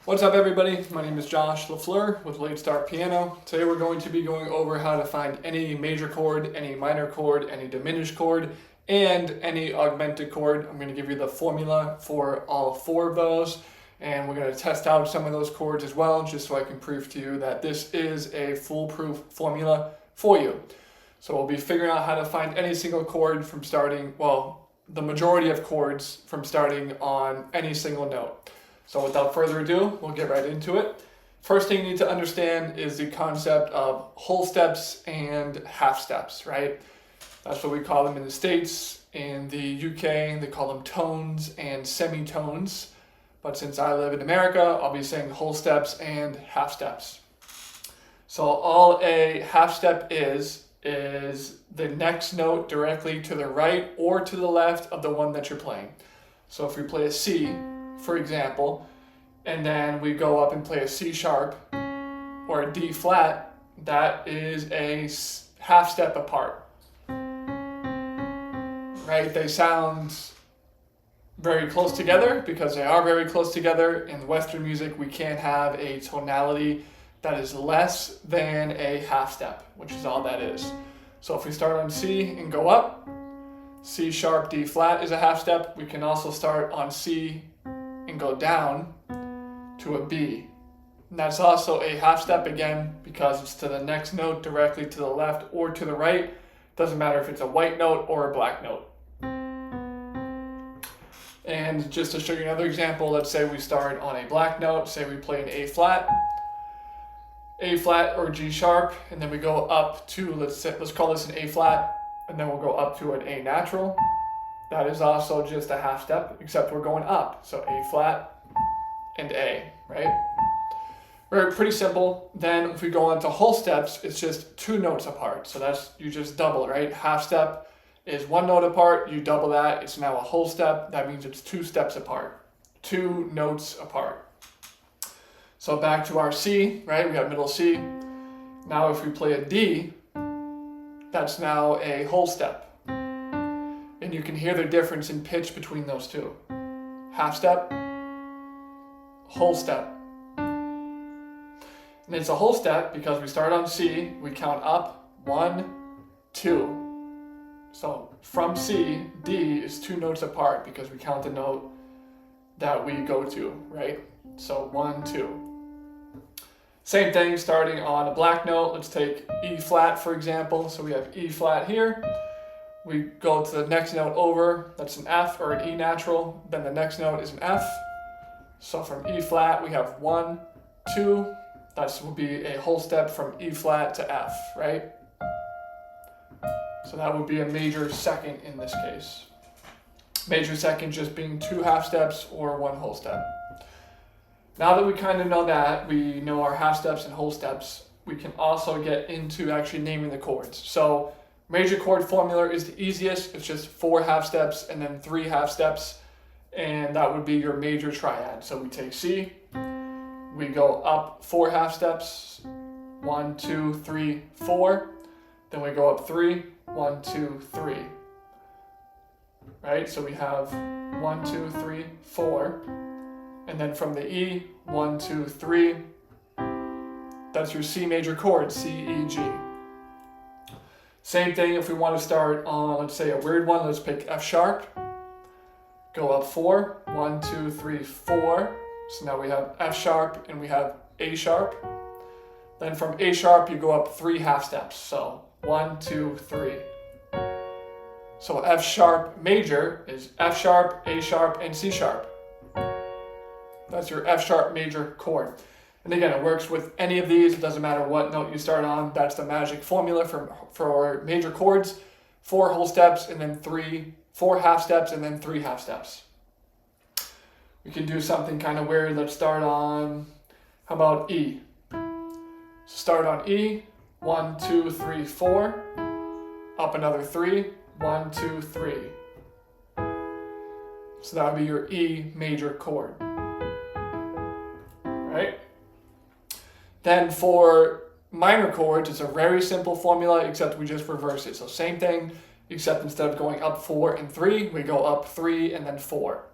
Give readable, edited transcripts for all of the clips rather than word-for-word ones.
What's up, everybody? My name is Josh LaFleur with Late Start Piano. Today we're going to be going over how to find any major chord, any minor chord, any diminished chord, and any augmented chord. I'm going to give you the formula for all four of those, and we're going to test out some of those chords as well, just so I can prove to you that this is a foolproof formula for you. So we'll be figuring out how to find any single chord from starting, well, the majority of chords from starting on any single note. So without further ado, we'll get right into it. First thing you need to understand is the concept of whole steps and half steps, right? That's what we call them in the States. In the UK, they call them tones and semitones. But since I live in America, I'll be saying whole steps and half steps. So all a half step is the next note directly to the right or to the left of the one that you're playing. So if we play a C, for example, and then we go up and play a C sharp or a D flat, that is a half step apart, right? They sound very close together because they are very close together. In Western music, we can't have a tonality that is less than a half step, which is all that is. So if we start on C and go up, C sharp, D flat is a half step. We can also start on C and go down to a B. And that's also a half step again because it's to the next note directly to the left or to the right. Doesn't matter if it's a white note or a black note. And just to show you another example, let's say we start on a black note, say we play an A flat or G sharp, and then we go up to, let's call this an A flat, and then we'll go up to an A natural. That is also just a half step, except we're going up. So A flat and A, right? Pretty simple. Then if we go on to whole steps, it's just two notes apart. So that's, you just double, right? Half step is one note apart, you double that, it's now a whole step. That means it's two steps apart, two notes apart. So back to our C, right? We have middle C. Now if we play a D, that's now a whole step. And you can hear the difference in pitch between those two. Half step, whole step. And it's a whole step because we start on C, we count up 1, 2. So from C, D is two notes apart because we count the note that we go to, right? So 1, 2. Same thing starting on a black note. Let's take E flat, for example. So we have E flat here. We go to the next note over, that's an F or an E natural, then the next note is an F. So from E flat, we have 1, 2, that will be a whole step from E flat to F, right? So that would be a major second in this case. Major second just being two half steps or one whole step. Now that we kind of know that, we know our half steps and whole steps, we can also get into actually naming the chords. So major chord formula is the easiest. It's just 4 half steps and then 3 half steps, and that would be your major triad. So we take C, we go up 4 half steps, 1, 2, 3, 4. Then we go up 3, 1, 2, 3. Right? So we have 1, 2, 3, 4. And then from the E, 1, 2, 3. That's your C major chord, C, E, G. Same thing if we want to start on, let's say, a weird one. Let's pick F sharp. Go up 4. 1, 2, 3, 4. So now we have F sharp and we have A sharp. Then from A sharp, you go up 3 half steps. So 1, 2, 3. So F sharp major is F sharp, A sharp, and C sharp. That's your F sharp major chord. And again, it works with any of these. It doesn't matter what note you start on. That's the magic formula for major chords. 4 whole steps and then 4 half steps and then 3 half steps. We can do something kind of weird. Let's start on, how about E? Start on E, 1, 2, 3, 4. Up another 3, 1, 2, 3. So that would be your E major chord. Right? Then for minor chords, it's a very simple formula, except we just reverse it. So same thing, except instead of going up 4 and 3, we go up 3 and then 4.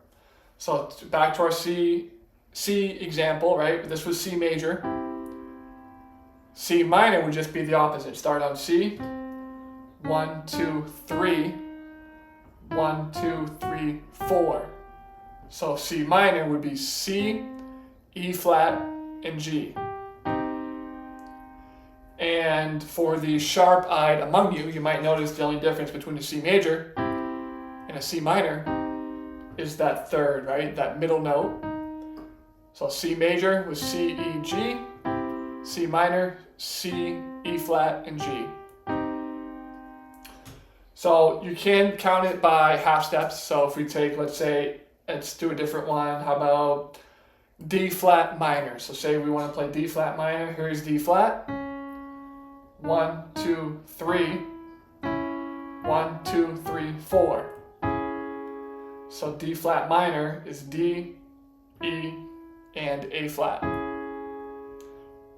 So back to our C C example, right? This was C major. C minor would just be the opposite. Start on C. 1, 2, 3. 1, 2, 3, 4. So C minor would be C, E flat, and G. And for the sharp-eyed among you, you might notice the only difference between a C major and a C minor is that third, right? That middle note. So C major was C, E, G. C minor, C, E flat, and G. So you can count it by half steps. So if we take, let's say, let's do a different one. How about D flat minor? So say we want to play D flat minor. Here's D flat. 1, 2, 3. 1, 2, 3, 4. So D flat minor is D, E, and A flat.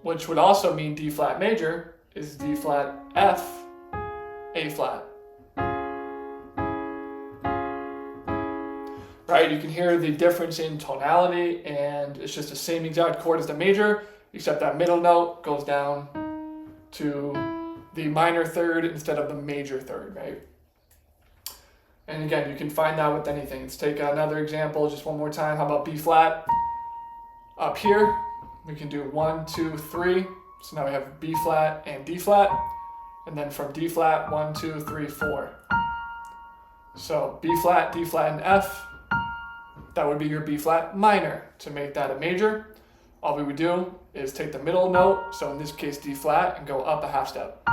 Which would also mean D flat major is D flat F, A flat. Right, you can hear the difference in tonality, and it's just the same exact chord as the major, except that middle note goes down to the minor third instead of the major third, right? And again, you can find that with anything. Let's take another example just one more time. How about B flat? Up here, we can do 1, 2, 3. So now we have B flat and D flat. And then from D flat, 1, 2, 3, 4. So B flat, D flat, and F. That would be your B flat minor. To make that a major, all we would do is take the middle note, so in this case D flat, and go up a half step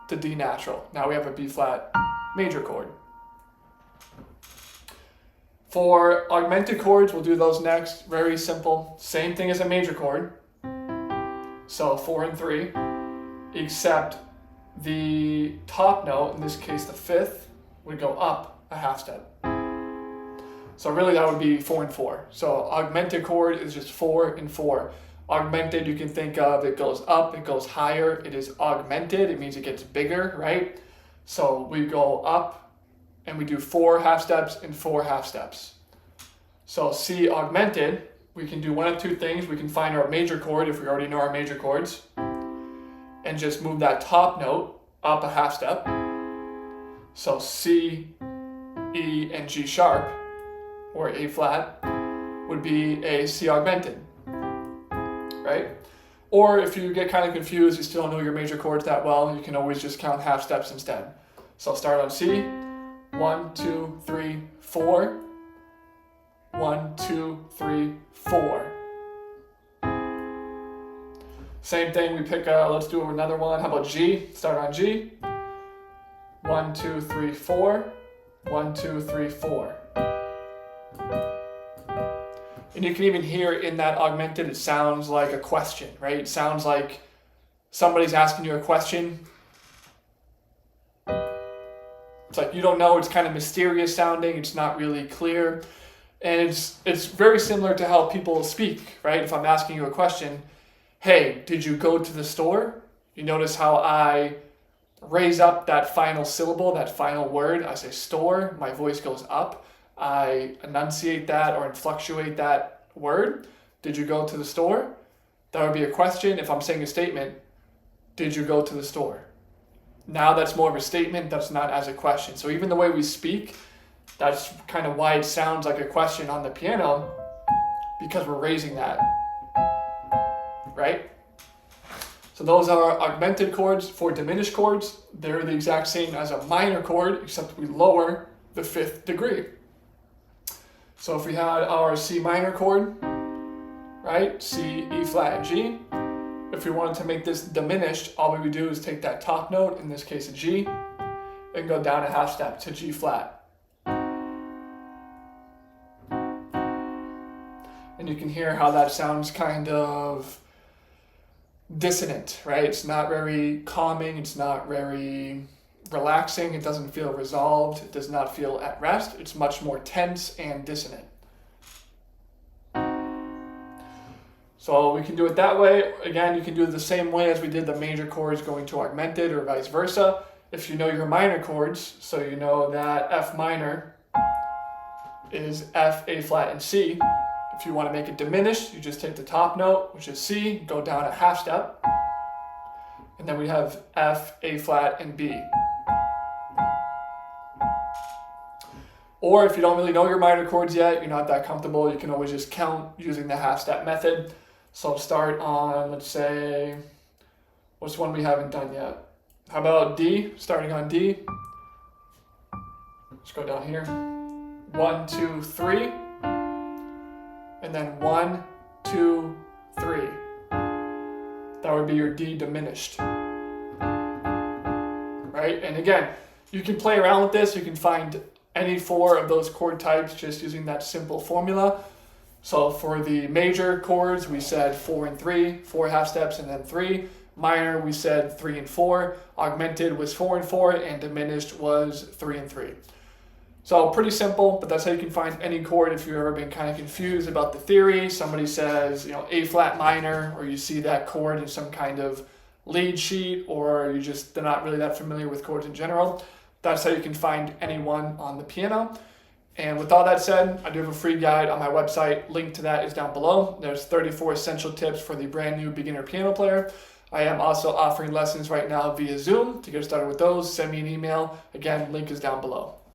to D natural. Now we have a B flat major chord. For augmented chords, we'll do those next. Very simple. Same thing as a major chord. So 4 and 3, except the top note, in this case the fifth, would go up a half step. So really that would be 4 and 4. So augmented chord is just 4 and 4. Augmented, you can think of, it goes up, it goes higher, it is augmented, it means it gets bigger, right? So we go up and we do 4 half steps and 4 half steps. So C augmented, we can do one of two things. We can find our major chord if we already know our major chords and just move that top note up a half step. So C, E, and G sharp, or A flat, would be a C augmented, right? Or if you get kind of confused, you still don't know your major chords that well, you can always just count half steps instead. So I'll start on C, 1, 2, 3, 4. 1, 2, 3, 4. Same thing, we pick, let's do another one. How about G? Start on G. 1, 2, 3, 4. 1, 2, 3, 4. And you can even hear in that augmented, it sounds like a question, right? It sounds like somebody's asking you a question. It's like you don't know, it's kind of mysterious sounding, it's not really clear. And it's very similar to how people speak, right? If I'm asking you a question, hey, did you go to the store? You notice how I raise up that final syllable, that final word. I say store, my voice goes up. I enunciate that or inflectuate that word. Did you go to the store? That would be a question. If I'm saying a statement, did you go to the store? Now that's more of a statement, that's not as a question. So even the way we speak, that's kind of why it sounds like a question on the piano, because we're raising that, right? So those are augmented chords. For diminished chords, they're the exact same as a minor chord, except we lower the 5th degree. So if we had our C minor chord, right, C, E flat, and G, if we wanted to make this diminished, all we would do is take that top note, in this case a G, and go down a half step to G flat. And you can hear how that sounds kind of dissonant, right? It's not very calming, it's not very relaxing, it doesn't feel resolved, it does not feel at rest, it's much more tense and dissonant. So we can do it that way. Again, you can do it the same way as we did the major chords going to augmented or vice versa. If you know your minor chords, so you know that F minor is F, A flat, and C. If you want to make it diminished, you just take the top note, which is C, go down a half step, and then we have F, A flat, and B. Or if you don't really know your minor chords yet, you're not that comfortable, you can always just count using the half step method. So I'll start on, let's say, what's one we haven't done yet? How about D, starting on D. Let's go down here. 1, 2, 3. And then 1, 2, 3. That would be your D diminished. Right? And again, you can play around with this. You can find any 4 of those chord types just using that simple formula. So for the major chords, we said 4 and 3, 4 half steps and then 3. Minor, we said 3 and 4. Augmented was 4 and 4, and diminished was 3 and 3. So pretty simple, but that's how you can find any chord if you've ever been kind of confused about the theory. Somebody says, A flat minor, or you see that chord in some kind of lead sheet, or they're not really that familiar with chords in general. That's how you can find any one on the piano. And with all that said, I do have a free guide on my website. Link to that is down below. There's 34 essential tips for the brand new beginner piano player. I am also offering lessons right now via Zoom. To get started with those, send me an email. Again, link is down below.